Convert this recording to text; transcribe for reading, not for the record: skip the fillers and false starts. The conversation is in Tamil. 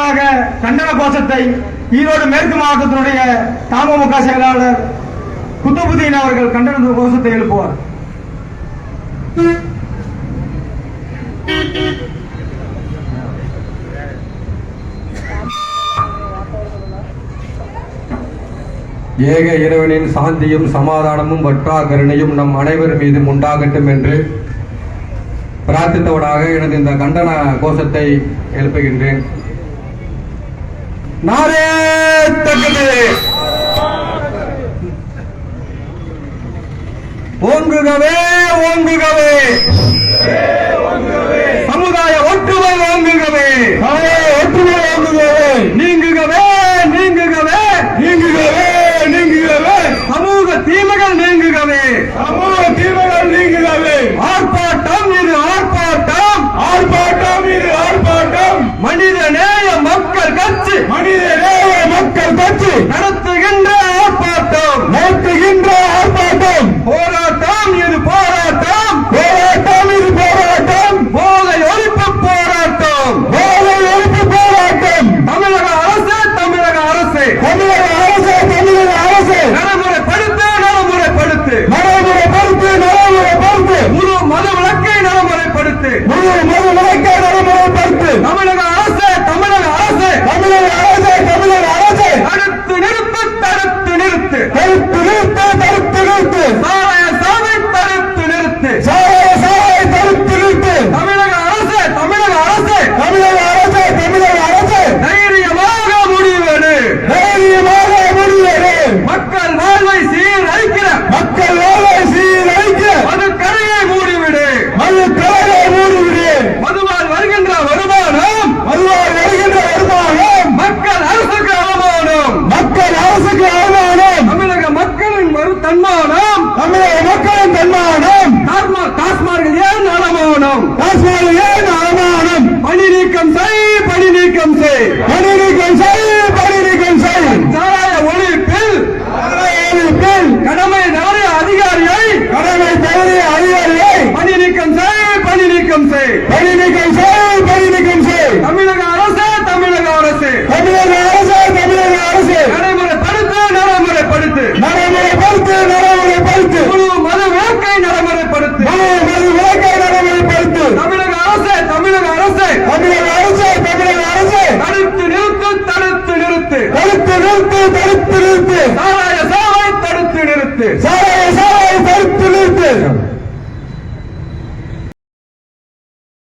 முன்னதாக கண்டன கோஷத்தை ஈரோடு மேற்கு மாவட்டத்தினுடைய தமுக செயலாளர் குத்துபுதீன் அவர்கள் கண்டன கோஷத்தை எழுப்புவார். ஏக இறைவனின் சாந்தியும் சமாதானமும் வற்றா கருணையும் நம் அனைவர் மீதும் உண்டாகட்டும் என்று பிரார்த்தித்தவனாக எனது இந்த கண்டன கோஷத்தை எழுப்புகின்றேன். நாரே தக்பீர், ஓங்குகவே ஓங்குகவே, சமுதாய ஒற்றுமை ஓங்குகவே, ஒற்றுமை ஓங்குகவே, நீங்குகவே நீங்குகவே நீங்குகவே நீங்குகவே, சமூக தீமைகள் நீங்குகவே, சமூக தீமைகள் நீங்குகவே, ஆர்ப்பாட்டம் இது ஆர்ப்பாட்டம், ஆர்ப்பாட்டம் இது ஆர்ப்பாட்டம், மனிதநேய மக்கள் கட்சி, மனிதநேய மக்கள் கட்சி நடத்துகின்ற ஆர்ப்பாட்டம், நடத்துகின்ற ஆர்ப்பாட்டம், போராட்டம் இது போராட்டம், போராட்டம் இது போராட்டம், போதை ஒழிப்பு போராட்டம், போதை ஒழிப்பு போராட்டம், தமிழக அரசு தமிழக அரசு தமிழக அரசு தமிழக அரசு நடைமுறைப்படுத்து நடைமுறைப்படுத்து நடைமுறைப்படுத்து நடைமுறைப்படுத்து, முழு மது விலக்கை நடைமுறைப்படுத்து, முழு மது விலக்கை நடைமுறைப்படுத்து, தமிழக அரசு தமிழக அரசு தமிழக அரசு தமிழக அரசு தடுத்து நிறுத்து தடுத்து நிறுத்து தடுத்து நிறுத்து தடுத்து நிறுத்து, சாராய சாவை தடுத்து நிறுத்து சாராய சாவை தடுத்து நிறுத்து, தமிழக அரசு தமிழக அரசு தமிழக அரசு தமிழக அரசு தைரியமாக முடிவெடு தைரியமாக முடிவெடு, மக்கள் வாழ்வை சீரழிக்கிற மக்கள் வாழ்வை சீரழிக்கிற மது கரையை மூடிவிடு மது கரையை மூடிவிடு, மதுவால் வருகின்ற வருமானம் மதுவால் வருகின்ற வருமானம் மக்கள் அரசுக்கு அவமானம் மக்கள் அரசுக்கு அவமானம், தமிழக மக்களின் தன்மானம் தமிழக மக்களின் தன்மானம், டாஸ்மார்கள் ஏன் அவமானம் டாஸ்மார்கள் ஏன் அவமானம், பணி நீக்கம் செய் பணி நீக்கம் செய் பணி நீக்கம் செய் பணி நீக்கம் செய், சாராய ஒழிப்பில் கடமை தவறிய அதிகாரியை கடமை தவறிய அதிகாரியை பணி நீக்கம் செய் பணி நீக்கம் செய் பணி நீக்கம் செய் பணி நீக்கம் செய், தமிழக அரசு தமிழக அரசு தமிழக அரசு தமிழக அரசு நடைமுறைப்படுத்து நடைமுறைப்படுத்து நடைமுறைப்படுத்து நடைமுறைப்படுத்து, முழு மது விலக்கை நடைமுறைப்படுத்து முழு மது விலக்கை நடைமுறைப்படுத்து, தமிழக அரசு தமிழக அரசு தமிழக அரசு தமிழக அரசு தடுத்து நிறுத்து தடுத்து நிறுத்து தடுத்து நிறுத்து தடுத்து நிறுத்து, சாராய சாவை தடுத்து நிறுத்து சாராய